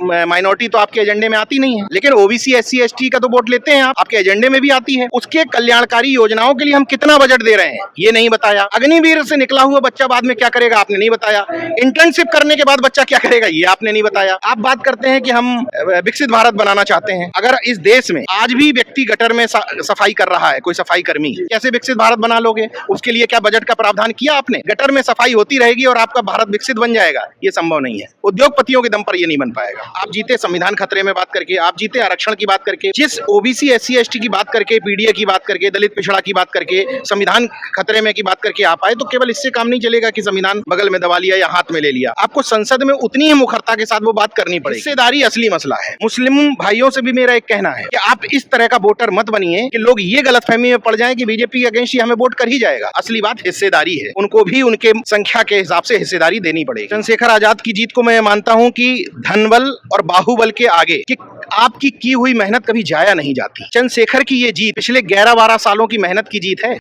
Minority तो आपके एजेंडे में आती नहीं है, लेकिन ओबीसी SC ST का तो वोट लेते हैं आपके एजेंडे में भी आती है। उसके कल्याणकारी योजनाओं के लिए हम कितना बजट दे रहे हैं ये नहीं बताया। अग्निवीर से निकला हुआ बच्चा बाद में क्या करेगा आपने नहीं बताया। इंटर्नशिप करने के बाद बच्चा क्या करेगा ये आपने नहीं बताया। आप बात करते हैं कि हम विकसित भारत बनाना चाहते हैं। अगर इस देश में आज भी व्यक्ति गटर में सफाई कर रहा है, कोई सफाई कर्मी, कैसे विकसित भारत बना लोगे? उसके लिए क्या बजट का प्रावधान किया आपने? गटर में सफाई होती रहेगी और आपका भारत विकसित बन जाएगा? ये संभव नहीं है। उद्योगपतियों के दम पर ये नहीं बन पाएगा। आप जीते संविधान खतरे में बात करके, आप जीते आरक्षण की बात करके, जिस ओबीसी SC ST की बात करके, पीडीए की बात करके, दलित पिछड़ा की बात करके, संविधान खतरे में की बात करके आप आए, तो केवल इससे काम नहीं चलेगा कि संविधान बगल में दबा लिया या हाथ में ले लिया। आपको संसद में उतनी ही मुखरता के साथ वो बात करनी पड़ेगी। हिस्सेदारी असली मसला है। मुस्लिम भाइयों से भी मेरा एक कहना है कि आप इस तरह का वोटर मत बनिए कि लोग ये गलतफहमी में पड़ जाएं कि बीजेपी के अगेंस्ट ही हमें वोट कर ही जाएगा। असली बात हिस्सेदारी है। उनको भी उनके संख्या के हिसाब से हिस्सेदारी देनी पड़ेगी। चंद्रशेखर आजाद की जीत को मैं मानता हूं कि धनबल और बाहुबल के आगे कि आपकी की हुई मेहनत कभी जाया नहीं जाती। चंद्रशेखर की ये जीत पिछले 11-12 सालों की मेहनत की जीत है।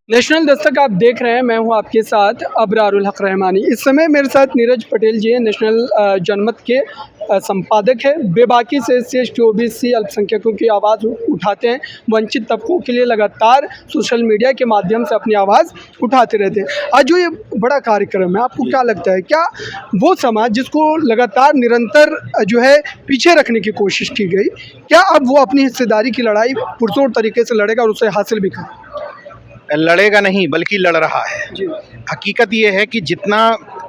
नेशनल दस्तक आप देख रहे हैं, मैं हूं आपके साथ अबरारुल हक रहमानी। इस समय मेरे साथ नीरज पटेल जी हैं, नेशनल जनमत के संपादक है। बेबाकी से SC ST OBC अल्पसंख्यकों की आवाज़ उठाते हैं, वंचित तबकों के लिए लगातार सोशल मीडिया के माध्यम से अपनी आवाज़ उठाते रहते हैं। आज जो ये बड़ा कार्यक्रम है, आपको क्या लगता है, क्या वो समाज जिसको लगातार निरंतर जो है पीछे रखने की कोशिश की गई, क्या अब वो अपनी हिस्सेदारी की लड़ाई पुरजोर तरीके से लड़ेगा और उसे हासिल भी करेगा? लड़ेगा नहीं बल्कि लड़ रहा है। हकीकत ये है कि जितना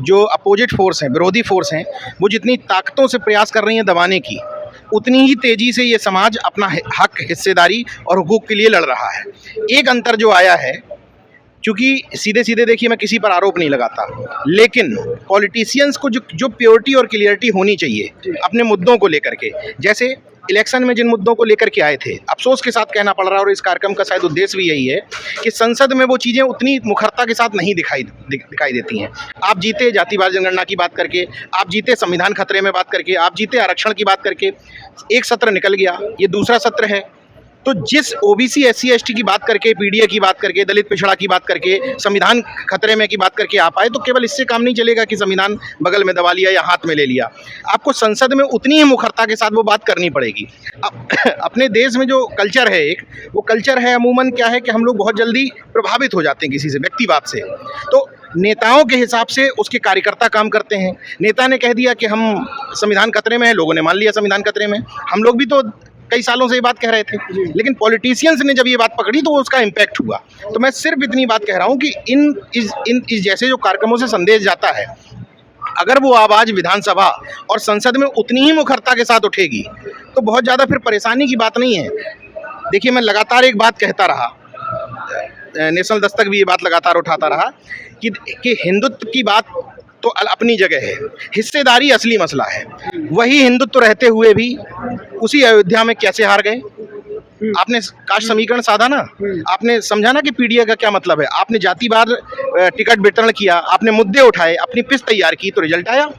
जो अपोजिट फोर्स हैं, विरोधी फोर्स हैं, वो जितनी ताकतों से प्रयास कर रही हैं दबाने की, उतनी ही तेजी से ये समाज अपना हक, हिस्सेदारी और हुकूक के लिए लड़ रहा है। एक अंतर जो आया है, क्योंकि सीधे सीधे देखिए मैं किसी पर आरोप नहीं लगाता, लेकिन पॉलिटिशियंस को जो प्योरिटी और क्लियरिटी होनी चाहिए अपने मुद्दों को लेकर के, जैसे इलेक्शन में जिन मुद्दों को लेकर के आए थे, अफसोस के साथ कहना पड़ रहा है और इस कार्यक्रम का शायद उद्देश्य भी यही है कि संसद में वो चीज़ें उतनी मुखरता के साथ नहीं दिखाई देती हैं। आप जीते जातिवार जनगणना की बात करके, आप जीते संविधान खतरे में बात करके, आप जीते आरक्षण की बात करके, एक सत्र निकल गया, ये दूसरा सत्र है। तो जिस ओबीसी SC ST की बात करके, पीडीए की बात करके, दलित पिछड़ा की बात करके, संविधान खतरे में की बात करके आप आए, तो केवल इससे काम नहीं चलेगा कि संविधान बगल में दबा लिया या हाथ में ले लिया। आपको संसद में उतनी ही मुखरता के साथ वो बात करनी पड़ेगी। अपने देश में जो कल्चर है एक, वो कल्चर है अमूमन क्या है कि हम लोग बहुत जल्दी प्रभावित हो जाते हैं किसी से, व्यक्तिवाद से। तो नेताओं के हिसाब से उसके कार्यकर्ता काम करते हैं। नेता ने कह दिया कि हम संविधान खतरे में है, लोगों ने मान लिया संविधान खतरे में। हम लोग भी तो कई सालों से ये बात कह रहे थे, लेकिन पॉलिटिशियंस ने जब ये बात पकड़ी तो उसका इम्पैक्ट हुआ। तो मैं सिर्फ इतनी बात कह रहा हूँ कि इन जैसे जो कार्यक्रमों से संदेश जाता है, अगर वो आवाज़ विधानसभा और संसद में उतनी ही मुखरता के साथ उठेगी तो बहुत ज़्यादा फिर परेशानी की बात नहीं है। देखिए, मैं लगातार एक बात कहता रहा, नेशनल दस्तक भी ये बात लगातार उठाता रहा कि हिंदुत्व की बात तो अपनी जगह है, हिस्सेदारी असली मसला है। वही हिंदुत्व रहते हुए भी उसी अयोध्या में कैसे हार गए? आपने कास्ट समीकरण साधा ना, आपने समझा ना कि पीडीए का क्या मतलब है, आपने जातिवार टिकट वितरण किया, आपने मुद्दे उठाए, अपनी पिच तैयार की, तो रिजल्ट आया,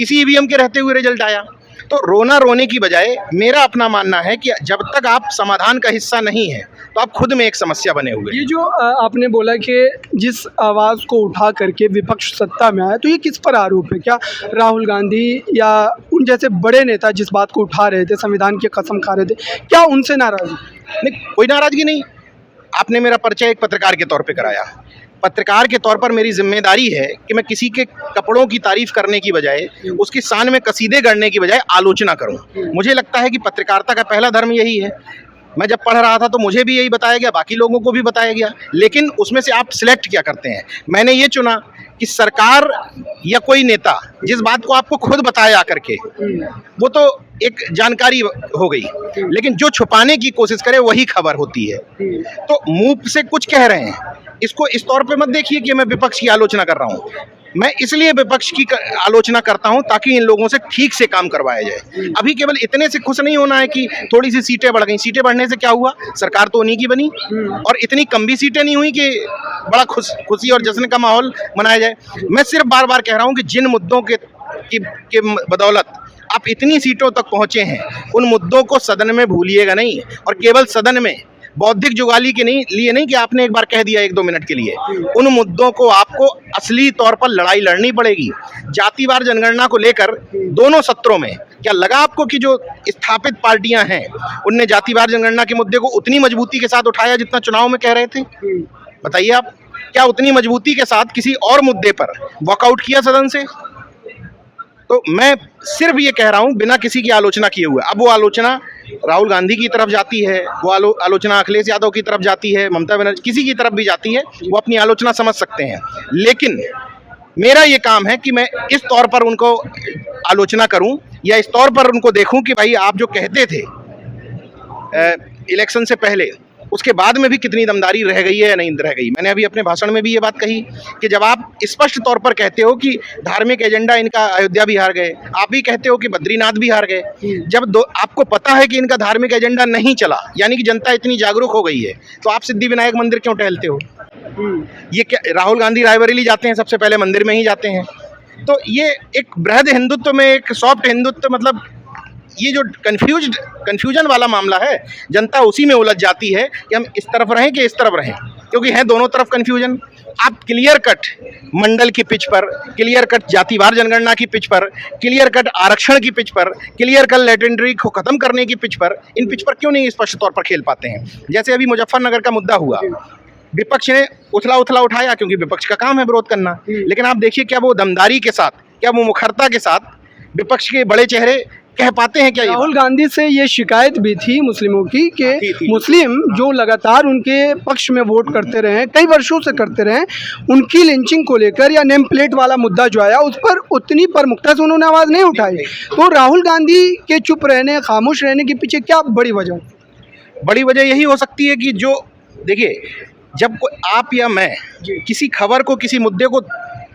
इसी ईवीएम के रहते हुए रिजल्ट आया। तो रोना रोने की बजाय मेरा अपना मानना है कि जब तक आप समाधान का हिस्सा नहीं है तो आप खुद में एक समस्या बने हुए। ये जो आपने बोला कि जिस आवाज़ को उठा करके विपक्ष सत्ता में आया, तो ये किस पर आरोप है? क्या राहुल गांधी या उन जैसे बड़े नेता जिस बात को उठा रहे थे, संविधान की कसम खा रहे थे, क्या उनसे नाराज़गी? नहीं, कोई नाराज़गी नहीं। आपने मेरा परिचय एक पत्रकार के तौर पर कराया। पत्रकार के तौर पर मेरी जिम्मेदारी है कि मैं किसी के कपड़ों की तारीफ करने की बजाय, उसकी शान में कसीदे गढ़ने की बजाय आलोचना करूं। मुझे लगता है कि पत्रकारिता का पहला धर्म यही है। मैं जब पढ़ रहा था तो मुझे भी यही बताया गया, बाकी लोगों को भी बताया गया, लेकिन उसमें से आप सिलेक्ट क्या करते हैं? मैंने ये चुना कि सरकार या कोई नेता जिस बात को आपको खुद बताया आकर के, वो तो एक जानकारी हो गई, लेकिन जो छुपाने की कोशिश करे वही खबर होती है। तो मुंह से कुछ कह रहे हैं, इसको इस तौर पे मत देखिए कि मैं विपक्ष की आलोचना कर रहा हूँ। मैं इसलिए विपक्ष की आलोचना करता हूं ताकि इन लोगों से ठीक से काम करवाया जाए। अभी केवल इतने से खुश नहीं होना है कि थोड़ी सी सीटें बढ़ गई। सीटें बढ़ने से क्या हुआ? सरकार तो उन्हीं की बनी, और इतनी कम भी सीटें नहीं हुई कि बड़ा खुशी और जश्न का माहौल मनाया जाए। मैं सिर्फ बार बार कह रहा हूं कि जिन मुद्दों के बदौलत आप इतनी सीटों तक पहुंचे हैं, उन मुद्दों को सदन में भूलिएगा नहीं, और केवल सदन में बौद्धिक जुगाली के लिए नहीं कि आपने एक बार कह दिया 1-2 मिनट के लिए। उन मुद्दों को आपको असली तौर पर लड़ाई लड़नी पड़ेगी। जातिवार जनगणना को लेकर दोनों सत्रों में क्या लगा आपको कि जो स्थापित पार्टियां हैं उनने जातिवार जनगणना के मुद्दे को उतनी मजबूती के साथ उठाया जितना चुनाव में कह रहे थे? बताइए आप, क्या उतनी मजबूती के साथ किसी और मुद्दे पर वॉकआउट किया सदन से? तो मैं सिर्फ ये कह रहा हूं बिना किसी की आलोचना किए हुए। अब वो आलोचना राहुल गांधी की तरफ जाती है, वो आलोचना अखिलेश यादव की तरफ जाती है, ममता बनर्जी किसी की तरफ भी जाती है, वो अपनी आलोचना समझ सकते हैं। लेकिन मेरा ये काम है कि मैं इस तौर पर उनको आलोचना करूं या इस तौर पर उनको देखूं कि भाई आप जो कहते थे इलेक्शन से पहले, उसके बाद में भी कितनी दमदारी रह गई है या नहीं रह गई। मैंने अभी अपने भाषण में भी ये बात कही कि जब आप स्पष्ट तौर पर कहते हो कि धार्मिक एजेंडा इनका अयोध्या भी हार गए, आप भी कहते हो कि बद्रीनाथ भी हार गए, जब आपको पता है कि इनका धार्मिक एजेंडा नहीं चला, यानी कि जनता इतनी जागरूक हो गई है, तो आप सिद्धिविनायक मंदिर क्यों टहलते हो? ये क्या राहुल गांधी रायबरेली जाते हैं, सबसे पहले मंदिर में ही जाते हैं। तो ये एक बृहद हिंदुत्व में एक सॉफ्ट हिंदुत्व, मतलब ये जो कन्फ्यूजन वाला मामला है, जनता उसी में उलझ जाती है कि हम इस तरफ रहें कि इस तरफ रहें, क्योंकि है दोनों तरफ कन्फ्यूजन। आप क्लियर कट मंडल की पिच पर, क्लियर कट जातिवार जनगणना की पिच पर, क्लियर कट आरक्षण की पिच पर, क्लियर कट लेटेंडरी को खत्म करने की पिच पर, इन पिच पर क्यों नहीं स्पष्ट तौर पर खेल पाते हैं? जैसे अभी मुजफ्फरनगर का मुद्दा हुआ, विपक्ष ने उथला उठाया क्योंकि विपक्ष का काम है विरोध करना, लेकिन आप देखिए क्या वो दमदारी के साथ, क्या वो मुखरता के साथ विपक्ष के बड़े चेहरे कह पाते हैं क्या? राहुल गांधी से ये शिकायत भी थी मुस्लिमों की कि मुस्लिम जो लगातार उनके पक्ष में वोट करते रहे, कई वर्षों से करते रहे, उनकी लिंचिंग को लेकर या नेम प्लेट वाला मुद्दा जो आया उस पर उतनी प्रमुखता से उन्होंने आवाज़ नहीं उठाई। तो राहुल गांधी के चुप रहने, खामोश रहने के पीछे क्या बड़ी वजह? बड़ी वजह यही हो सकती है कि जो देखिए, जब आप या मैं किसी खबर को, किसी मुद्दे को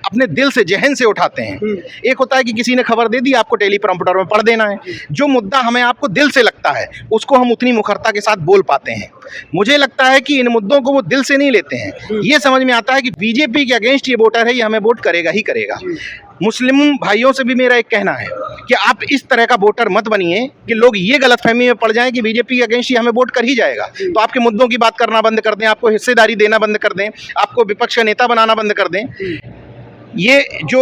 अपने दिल से, जहन से उठाते हैं, एक होता है कि किसी ने खबर दे दी, आपको टेलीप्रॉम्प्टर में पढ़ देना है। जो मुद्दा हमें आपको दिल से लगता है उसको हम उतनी मुखरता के साथ बोल पाते हैं। मुझे लगता है कि इन मुद्दों को वो दिल से नहीं लेते हैं। ये समझ में आता है कि बीजेपी के अगेंस्ट ये वोटर है, ये हमें वोट करेगा ही करेगा। मुस्लिम भाइयों से भी मेरा एक कहना है कि आप इस तरह का वोटर मत बनिए कि लोग ये गलतफहमी में पड़ जाएं कि बीजेपी के अगेंस्ट ही हमें वोट कर ही जाएगा, तो आपके मुद्दों की बात करना बंद कर दें, आपको हिस्सेदारी देना बंद कर दें, आपको विपक्ष का नेता बनाना बंद कर दें। ये जो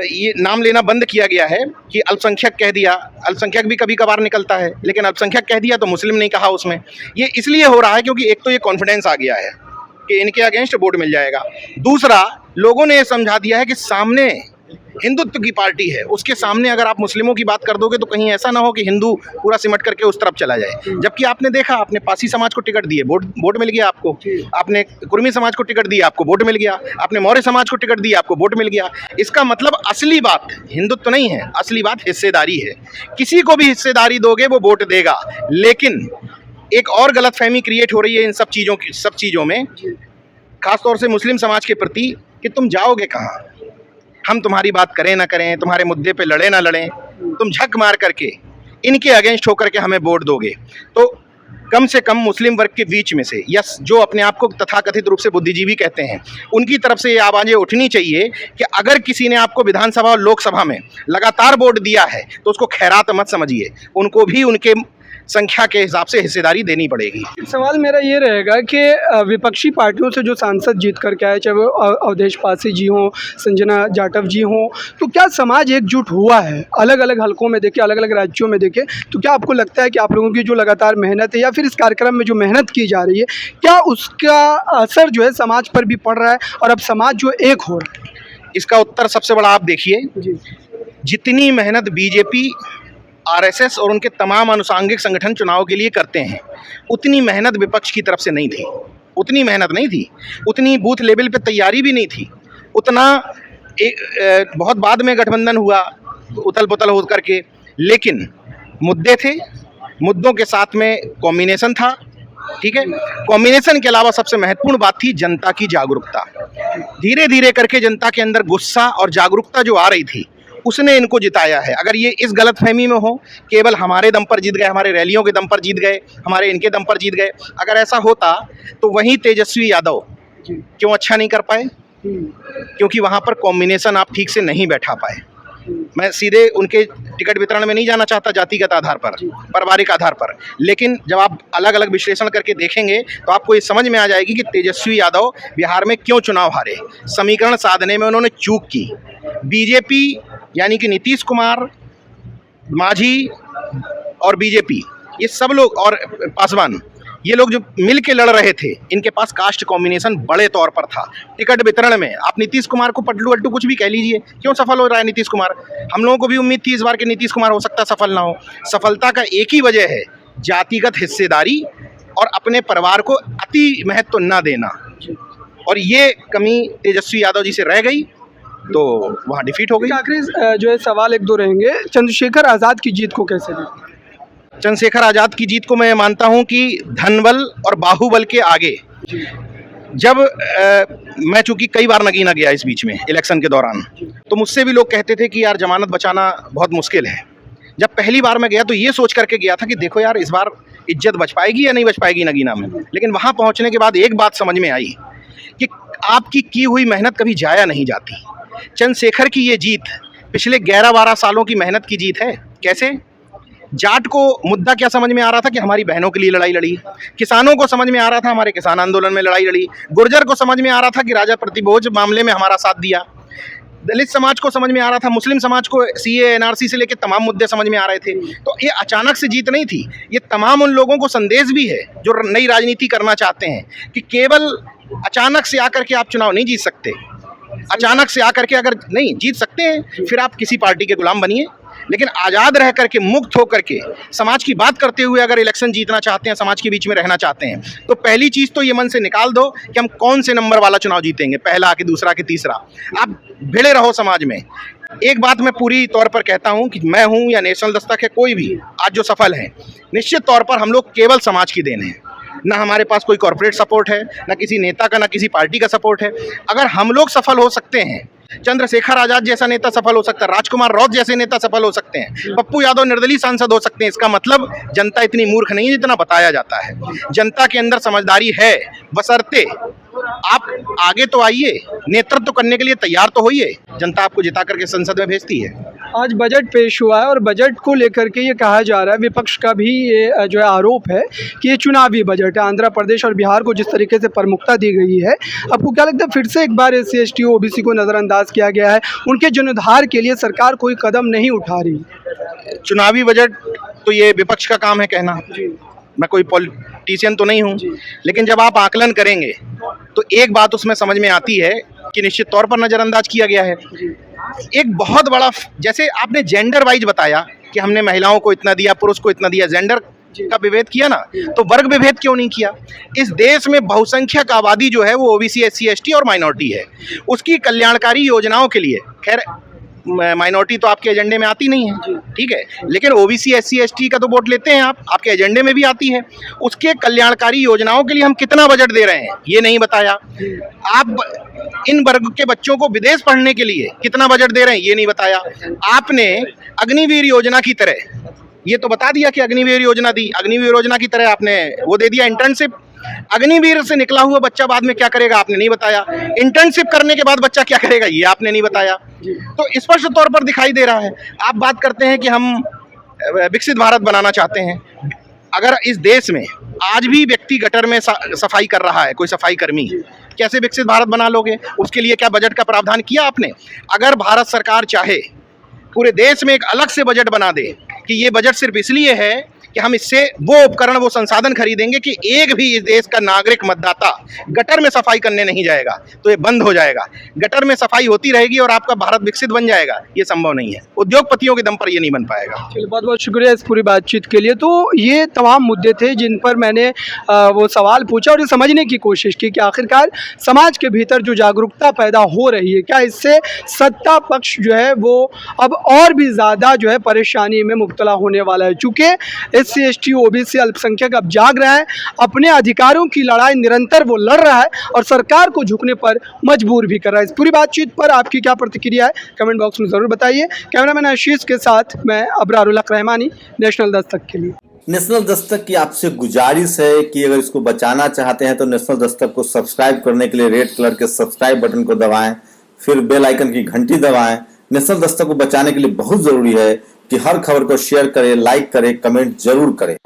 ये नाम लेना बंद किया गया है कि अल्पसंख्यक कह दिया, अल्पसंख्यक भी कभी कभार निकलता है, लेकिन अल्पसंख्यक कह दिया तो मुस्लिम नहीं कहा उसमें। ये इसलिए हो रहा है क्योंकि एक तो ये कॉन्फिडेंस आ गया है कि इनके अगेंस्ट वोट मिल जाएगा, दूसरा लोगों ने ये समझा दिया है कि सामने हिंदुत्व की पार्टी है, उसके सामने अगर आप मुस्लिमों की बात कर दोगे तो कहीं ऐसा ना हो कि हिंदू पूरा सिमट करके उस तरफ चला जाए। जबकि आपने देखा, आपने पासी समाज को टिकट दिए, वोट मिल गया आपको, आपने कुर्मी समाज को टिकट दिया, आपको वोट मिल गया, आपने मौर्य समाज को टिकट दिया, आपको वोट मिल गया। इसका मतलब असली बात हिंदुत्व नहीं है, असली बात हिस्सेदारी है। किसी को भी हिस्सेदारी दोगे वो वोट देगा, लेकिन एक और गलतफहमी क्रिएट हो रही है इन सब चीज़ों में, खासतौर से मुस्लिम समाज के प्रति, कि तुम जाओगे कहाँ, हम तुम्हारी बात करें ना करें, तुम्हारे मुद्दे पे लड़े ना लड़ें, तुम झक मार करके इनके अगेंस्ट होकर के हमें वोट दोगे। तो कम से कम मुस्लिम वर्ग के बीच में से, या जो अपने आप को तथाकथित रूप से बुद्धिजीवी कहते हैं, उनकी तरफ से ये आवाज़ें उठनी चाहिए कि अगर किसी ने आपको विधानसभा और लोकसभा में लगातार वोट दिया है तो उसको खैरात मत समझिए, उनको भी उनके संख्या के हिसाब से हिस्सेदारी देनी पड़ेगी। सवाल मेरा ये रहेगा कि विपक्षी पार्टियों से जो सांसद जीत करके आए, चाहे वो अवधेश पासी जी हों, संजना जाटव जी हों, तो क्या समाज एकजुट हुआ है? अलग अलग हलकों में देखें, अलग अलग राज्यों में देखें, तो क्या आपको लगता है कि आप लोगों की जो लगातार मेहनत है या फिर इस कार्यक्रम में जो मेहनत की जा रही है, क्या उसका असर जो है समाज पर भी पड़ रहा है और अब समाज जो एक हो रहा है? इसका उत्तर सबसे बड़ा आप देखिए, जितनी मेहनत बीजेपी, आरएसएस और उनके तमाम अनुसांगिक संगठन चुनाव के लिए करते हैं, उतनी मेहनत विपक्ष की तरफ से नहीं थी। उतनी मेहनत नहीं थी, उतनी बूथ लेवल पे तैयारी भी नहीं थी, उतना बहुत बाद में गठबंधन हुआ उथल पुथल हो करके, लेकिन मुद्दे थे, मुद्दों के साथ में कॉम्बिनेशन था। ठीक है, कॉम्बिनेशन के अलावा सबसे महत्वपूर्ण बात थी जनता की जागरूकता। धीरे धीरे करके जनता के अंदर गुस्सा और जागरूकता जो आ रही थी, उसने इनको जिताया है। अगर ये इस गलतफहमी में हो केवल हमारे दम पर जीत गए, हमारे रैलियों के दम पर जीत गए, हमारे इनके दम पर जीत गए, अगर ऐसा होता तो वहीं तेजस्वी यादव क्यों अच्छा नहीं कर पाए? क्योंकि वहाँ पर कॉम्बिनेशन आप ठीक से नहीं बैठा पाए। मैं सीधे उनके टिकट वितरण में नहीं जाना चाहता जातिगत आधार पर, पारिवारिक आधार पर, लेकिन जब आप अलग अलग विश्लेषण करके देखेंगे तो आपको ये समझ में आ जाएगी कि तेजस्वी यादव बिहार में क्यों चुनाव हारे। समीकरण साधने में उन्होंने चूक की। बीजेपी यानी कि नीतीश कुमार, मांझी और बीजेपी, ये सब लोग और पासवान, ये लोग जो मिल के लड़ रहे थे, इनके पास कास्ट कॉम्बिनेशन बड़े तौर पर था। टिकट वितरण में आप नीतीश कुमार को पटलू अट्टू कुछ भी कह लीजिए, क्यों सफल हो रहा है नीतीश कुमार? हम लोगों को भी उम्मीद थी इस बार के नीतीश कुमार हो सकता सफल ना हो। सफलता का एक ही वजह है, जातिगत हिस्सेदारी और अपने परिवार को अति महत्व न देना, और ये कमी तेजस्वी यादव जी से रह गई तो वहाँ डिफीट हो गई। आखिरी जो है सवाल एक दो रहेंगे, चंद्रशेखर आज़ाद की जीत को कैसे देखते हैं? चंद्रशेखर आज़ाद की जीत को मैं मानता हूं कि धनबल और बाहुबल के आगे, जब मैं चूंकि कई बार नगीना गया इस बीच में इलेक्शन के दौरान, तो मुझसे भी लोग कहते थे कि यार जमानत बचाना बहुत मुश्किल है। जब पहली बार मैं गया तो ये सोच करके गया था कि देखो यार इस बार इज्जत बच पाएगी या नहीं बच पाएगी नगीना में, लेकिन वहाँ पहुँचने के बाद एक बात समझ में आई कि आपकी की हुई मेहनत कभी जाया नहीं जाती। चंद्रशेखर की ये जीत पिछले 11-12 सालों की मेहनत की जीत है। कैसे? जाट को मुद्दा क्या समझ में आ रहा था कि हमारी बहनों के लिए लड़ाई लड़ी, किसानों को समझ में आ रहा था हमारे किसान आंदोलन में लड़ाई लड़ी, गुर्जर को समझ में आ रहा था कि राजा प्रतिभोज मामले में हमारा साथ दिया, दलित समाज को समझ में आ रहा था, मुस्लिम समाज को सीए एनआरसी से लेकर तमाम मुद्दे समझ में आ रहे थे। तो ये अचानक से जीत नहीं थी, ये तमाम उन लोगों को संदेश भी है जो नई राजनीति करना चाहते हैं कि केवल अचानक से आकर के आप चुनाव नहीं जीत सकते। अचानक से आकर के अगर नहीं जीत सकते हैं फिर आप किसी पार्टी के गुलाम बनिए, लेकिन आज़ाद रह करके, मुक्त होकर के, समाज की बात करते हुए अगर इलेक्शन जीतना चाहते हैं, समाज के बीच में रहना चाहते हैं, तो पहली चीज़ तो ये मन से निकाल दो कि हम कौन से नंबर वाला चुनाव जीतेंगे, पहला कि दूसरा कि तीसरा। आप भिड़े रहो समाज में। एक बात मैं पूरी तौर पर कहता हूं कि मैं हूं या नेशनल दस्तक है, कोई भी आज जो सफल है, निश्चित तौर पर हम लोग केवल समाज की देन है। ना हमारे पास कोई कॉर्पोरेट सपोर्ट है, ना किसी नेता का, ना किसी पार्टी का सपोर्ट है। अगर हम लोग सफल हो सकते हैं, चंद्रशेखर आजाद जैसा नेता सफल हो सकता है, राजकुमार रौत जैसे नेता सफल हो सकते हैं, पप्पू यादव निर्दलीय सांसद हो सकते हैं, इसका मतलब जनता इतनी मूर्ख नहीं है जितना बताया जाता है। जनता के अंदर समझदारी है, बशर्ते आप आगे तो आइए, नेतृत्व करने के लिए तैयार तो होइए। जनता आपको जिता करके संसद में भेजती है। आज बजट पेश हुआ है और बजट को लेकर के ये कहा जा रहा है, विपक्ष का भी ये जो है आरोप है कि ये चुनावी बजट है। आंध्र प्रदेश और बिहार को जिस तरीके से प्रमुखता दी गई है, आपको क्या लगता है फिर से एक बार SC ST OBC को नज़रअंदाज किया गया है, उनके जीर्णोद्धार के लिए सरकार कोई कदम नहीं उठा रही? चुनावी बजट तो ये विपक्ष का काम है कहना, मैं कोई पॉलिटिशियन तो नहीं हूँ, लेकिन जब आप आकलन करेंगे तो एक बात उसमें समझ में आती है कि निश्चित तौर पर नज़रअंदाज किया गया है। एक बहुत बड़ा, जैसे आपने जेंडर वाइज बताया कि हमने महिलाओं को इतना दिया, पुरुष को इतना दिया, जेंडर का विभेद किया ना, तो वर्ग विभेद क्यों नहीं किया? इस देश में बहुसंख्यक आबादी जो है वो OBC SC ST और माइनॉरिटी है, उसकी कल्याणकारी योजनाओं के लिए, खैर माइनॉरिटी तो आपके एजेंडे में आती नहीं है, ठीक है, लेकिन OBC SC ST का तो वोट लेते हैं आप, आपके एजेंडे में भी आती है। उसके कल्याणकारी योजनाओं के लिए हम कितना बजट दे रहे हैं ये नहीं बताया। आप इन वर्ग के बच्चों को विदेश पढ़ने के लिए कितना बजट दे रहे हैं ये नहीं बताया। आपने अग्निवीर योजना की तरह ये तो बता दिया कि अग्निवीर योजना दी, अग्निवीर योजना की तरह आपने वो दे दिया इंटर्नशिप। अग्निवीर से निकला हुआ बच्चा बाद में क्या करेगा आपने नहीं बताया। इंटर्नशिप करने के बाद बच्चा क्या करेगा ये आपने नहीं बताया। तो स्पष्ट तौर पर दिखाई दे रहा है। आप बात करते हैं कि हम विकसित भारत बनाना चाहते हैं। अगर इस देश में आज भी व्यक्ति गटर में सफाई कर रहा है, कोई सफाई कर्मी, कैसे विकसित भारत बना लोगे? उसके लिए क्या बजट का प्रावधान किया आपने? अगर भारत सरकार चाहे पूरे देश में एक अलग से बजट बना दे कि ये बजट सिर्फ इसलिए है कि हम इससे वो उपकरण, वो संसाधन खरीदेंगे कि एक भी इस देश का नागरिक मतदाता गटर में सफाई करने नहीं जाएगा, तो ये बंद हो जाएगा। गटर में सफाई होती रहेगी और आपका भारत विकसित बन जाएगा, ये संभव नहीं है। उद्योगपतियों के दम पर ये नहीं बन पाएगा। चलिए, बहुत बहुत शुक्रिया इस पूरी बातचीत के लिए। तो ये तमाम मुद्दे थे जिन पर मैंने वो सवाल पूछा और ये समझने की कोशिश की कि आखिरकार समाज के भीतर जो जागरूकता पैदा हो रही है, क्या इससे सत्ता पक्ष जो है वो अब और भी ज़्यादा जो है परेशानी में मुब्तला होने वाला है। चूँकि SC ST OBC अल्पसंख्यक अब जाग रहा है, अपने अधिकारों की लड़ाई निरंतर वो लड़ रहा है और सरकार को झुकने पर मजबूर भी कर रहा है। इस पूरी बातचीत पर आपकी क्या प्रतिक्रिया है कमेंट बॉक्स में ज़रूर बताइए। कैमरामैन आशीष के साथ मैं अबरारुल हक रहमानी, नेशनल दस्तक के लिए। नेशनल दस्तक की आपसे गुजारिश है कि अगर इसको बचाना चाहते हैं तो नेशनल दस्तक को सब्सक्राइब करने के लिए रेड कलर के सब्सक्राइब बटन को दबाएं, फिर बेल आइकन की घंटी दबाएं, नेशनल दस्तक को बचाने के लिए बहुत जरूरी है कि हर खबर को शेयर करें, लाइक करें, कमेंट जरूर करें।